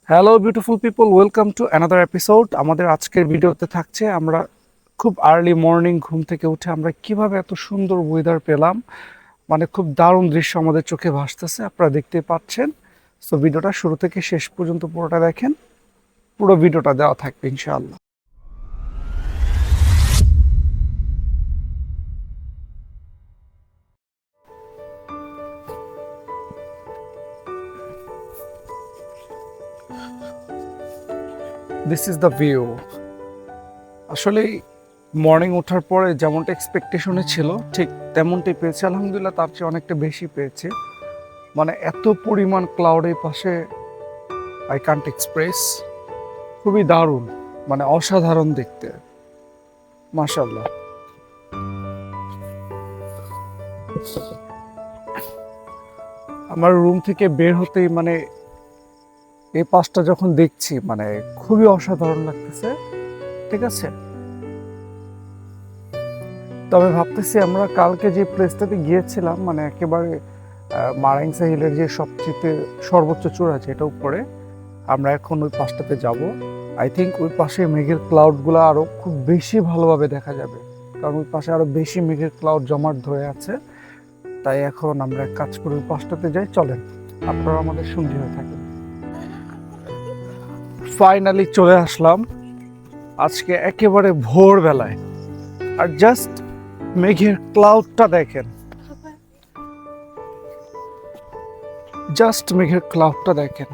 Hello beautiful people, welcome to another episode. আমাদের আজকের ভিডিওতে থাকছে আমরা খুব আর্লি মর্নিং ঘুম থেকে উঠে আমরা কিভাবে এত সুন্দর ওয়েদার পেলাম। মানে খুব দারুণ দৃশ্য আমাদের চোখে ভাসতেছে, আপনারা দেখতে পাচ্ছেন। সো ভিডিওটা শুরু থেকে শেষ পর্যন্ত পুরোটা দেখেন, পুরো ভিডিওটা দেওয়া থাকবে ইনশাআল্লাহ। This is the view. আসলে মর্নিং ওঠার পরে যেমনটা এক্সপেকটেশনে ছিল ঠিক তেমনটাই পেয়েছে, আলহামদুলিল্লাহ তার চেয়ে অনেকটা বেশি পেয়েছে। মানে এত পরিমাণ ক্লাউড এই পাশে, আই কান্ট এক্সপ্রেস। খুবই দারুণ, মানে অসাধারণ দেখতে, মাশাআল্লাহ। আমার রুম থেকে বের হতেই মানে এই পাশটা যখন দেখছি মানে খুবই অসাধারণ লাগতেছে। ঠিক আছে, তবে ভাবতেছি আমরা কালকে যে প্লেসটাতে গিয়েছিলাম মানে একেবারে মারাংসা হিলের যে সবচেয়ে সর্বোচ্চ চূড়া আছে এটা উপরে, আমরা এখন ওই পাশটাতে যাব। আই থিঙ্ক ওই পাশে মেঘের ক্লাউডগুলো আরও খুব বেশি ভালোভাবে দেখা যাবে, কারণ ওই পাশে আরও বেশি মেঘের ক্লাউড জমাট ধরে আছে। তাই এখন আমরা এক কাজ করি, ওই পাশটাতে যাই, চলেন আপনারা আমাদের সঙ্গী হয়ে থাকেন। ফাইনালি চলে আসলাম আজকে একেবারে ভোরবেলায়, আর জাস্ট মেঘের ক্লাউডটা দেখেন, জাস্ট মেঘের ক্লাউডটা দেখেন।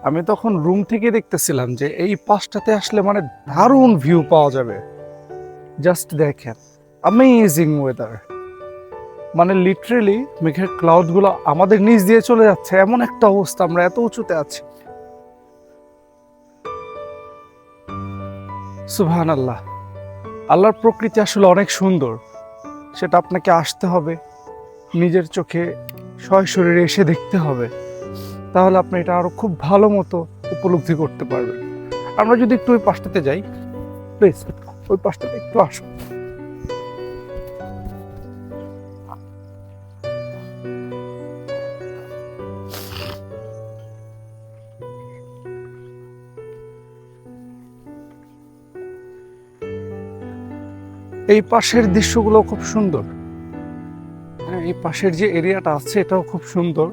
আমি তখন রুম থেকে দেখতেছিলাম যে এই পাশটাতে আসলে মানে দারুণ ভিউ পাওয়া যাবে। জাস্ট দেখেন, অ্যামেজিং ওয়েদার। মানে লিটারেলি মেঘের ক্লাউডগুলো আমাদের নিচ দিয়ে চলে যাচ্ছে, এমন একটা অবস্থা, আমরা এত উঁচুতে আছি। সুবহানাল্লাহ। আল্লাহর প্রকৃতি আসলে অনেক সুন্দর, সেটা আপনাকে আসতে হবে, নিজের চোখে সশরীরে এসে দেখতে হবে, তাহলে আপনি এটা আরো খুব ভালো মতো উপলব্ধি করতে পারবেন। আমরা যদি একটু ওই পাশটাতে যাই, প্লিজ ওই পাশটাতে একটু আসুন। এই পাশের দৃশ্যগুলো খুব সুন্দর। হ্যাঁ, এই পাশের যে এরিয়াটা আছে এটাও খুব সুন্দর।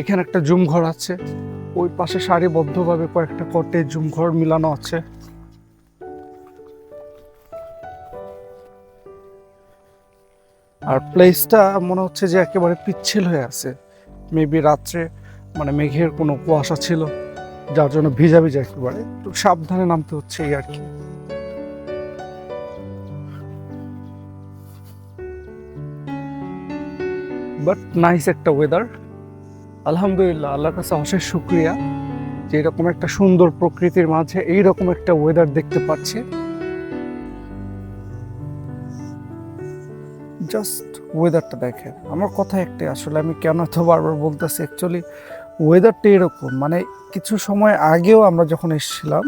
এখানে একটা জুম ঘর আছে, ওই পাশে সারিবদ্ধভাবে কয়েকটা কটে জুম ঘর মিলানো আছে। আর প্লেসটা মনে হচ্ছে যে একেবারে পিচ্ছিল হয়ে আছে। মেবি রাত্রে মানে মেঘের কোনো কুয়াশা ছিল, যার জন্য ভিজা ভিজা একেবারে একটু সাবধানে নামতে হচ্ছে এই আর কি। বাট নাইস একটা ওয়েদার, আলহামদুলিল্লাহ। আল্লাহর কাছে অশেষ শুকরিয়া যে এরকম একটা সুন্দর প্রকৃতির মাঝে এইরকম একটা ওয়েদার দেখতে পাচ্ছি। জাস্ট ওয়েদারটা দেখেন। আমার কথা একটাই, আসলে আমি কেন এত বারবার বলতেছি, অ্যাকচুয়ালি ওয়েদারটা এরকম, মানে কিছু সময় আগেও আমরা যখন এসেছিলাম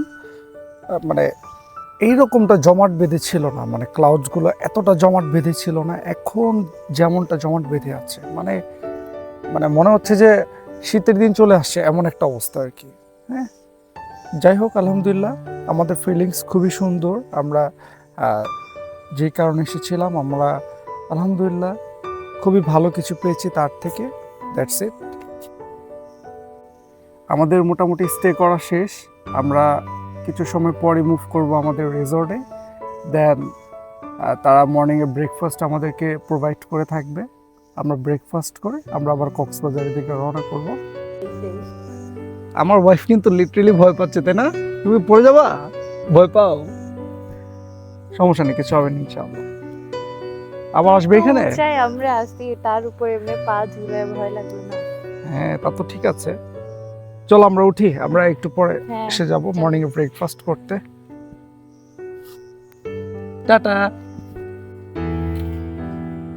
মানে এইরকমটা জমাট বেঁধে ছিল না, মানে ক্লাউডসগুলো এতটা জমাট বেঁধে ছিল না, এখন যেমনটা জমাট বেঁধে আছে মানে মানে মনে হচ্ছে যে শীতের দিন চলে আসছে, এমন একটা অবস্থা আর কি। হ্যাঁ, যাই হোক, আলহামদুলিল্লাহ আমাদের ফিলিংস খুবই সুন্দর। আমরা যে কারণে এসেছিলাম আমরা আলহামদুলিল্লাহ খুবই ভালো কিছু পেয়েছি তার থেকে। That's it. আমাদের মোটামুটি স্টে করা শেষ, আমরা কিছু সময় পরে মুভ করব আমাদের রিসর্টে। দেন তারা মর্নিংয়ে ব্রেকফাস্ট আমাদেরকে প্রোভাইড করে থাকবে। আমরা ব্রেকফাস্ট করে আমরা আবার কক্সবাজারের দিকে রওনা করব। আমার ওয়াইফ কিন্তু লিটারেলি ভয় পাচ্ছে, তাই না? তুমি পড়ে যাবা, ভয় পাও? সমস্যা নেই, কিছু হবে না ইনশাআল্লাহ। আবার আসবে এখানে? চাই আমরা আসি, তার উপর এমনি পা ঝুলে ভয় লাগলো না? হ্যাঁ, তা তো ঠিক আছে। চলো আমরা উঠি, আমরা একটু পরে হ্যাঁ, এসে যাব মর্নিং এ ব্রেকফাস্ট করতে। টাটা।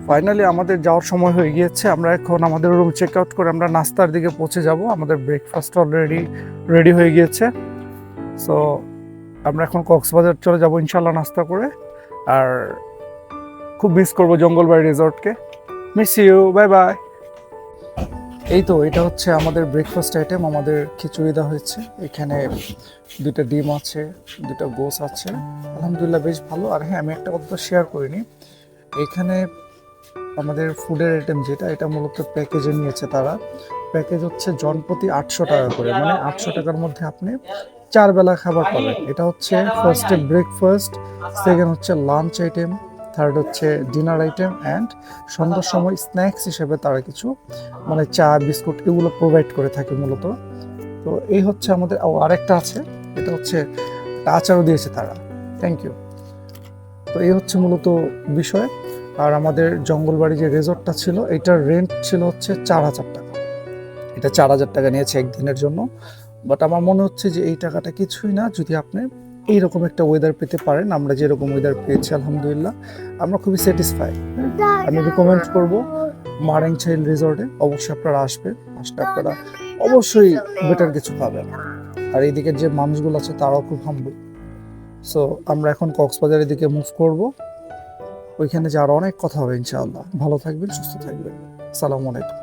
ফাইনালি আমাদের যাওয়ার সময় হয়ে গিয়েছে, আমরা এখন আমাদের রুম চেক আউট করে আমরা নাস্তার দিকে পৌঁছে যাব। আমাদের ব্রেকফাস্ট অলরেডি রেডি হয়ে গিয়েছে। সো আমরা এখন কক্সবাজার চলে যাব ইনশাল্লাহ নাস্তা করে। আর খুব মিস করবো জঙ্গলবাড়ি রিসর্টকে। Miss you, bye bye. এই তো এটা হচ্ছে আমাদের ব্রেকফাস্ট আইটেম, আমাদের খিচুড়ি দেওয়া হয়েছে। এখানে দুটো ডিম আছে, দুটো গোস আছে, আলহামদুলিল্লাহ বেশ ভালো। আর হ্যাঁ, আমি একটা কথা তো শেয়ার করিনি, এখানে আমাদের ফুডের আইটেম যেটা, এটা মূলত প্যাকেজে নিয়েছে তারা। প্যাকেজ হচ্ছে জনপ্রতি 800 টাকা করে, মানে 800 টাকার মধ্যে আপনি 4 বেলা খাবার পাবেন। এটা হচ্ছে ফার্স্টে ব্রেকফাস্ট, সেকেন্ড হচ্ছে লাঞ্চ আইটেম, থার্ড হচ্ছে ডিনার আইটেম, অ্যান্ড সন্ধ্যার সময় স্ন্যাক্স হিসেবে তারা কিছু মানে চা বিস্কুট এগুলো প্রোভাইড করে থাকে মূলত। তো এই হচ্ছে আমাদের, আরেকটা আছে, এটা হচ্ছে একটা আচারও দিয়েছে তারা। Thank you. তো এই হচ্ছে মূলত বিষয়। আর আমাদের জঙ্গলবাড়ি যে রিসর্টটা ছিল, এটার রেন্ট ছিল হচ্ছে 4,000 টাকা। এটা 4,000 টাকা নিয়েছে একদিনের জন্য। বাট আমার মনে হচ্ছে যে এই টাকাটা কিছুই না, যদি আপনি এইরকম একটা ওয়েদার পেতে পারেন। আমরা যেরকম ওয়েদার পেয়েছি আলহামদুলিল্লাহ, আমরা খুবই স্যাটিসফাই। আমি রিকমেন্ড করব মারেং চাইল্ড রিসর্টে অবশ্যই আপনারা আসবেন। আসলে আপনারা অবশ্যই বেটার কিছু পাবেন। আর এইদিকের যে মানুষগুলো আছে তারাও খুব হাম্বল। সো আমরা এখন কক্সবাজারের দিকে মুভ করব। ওইখানে যে আরো অনেক কথা হবে ইনশাআল্লাহ। ভালো থাকবেন, সুস্থ থাকবেন। আসসালামু আলাইকুম।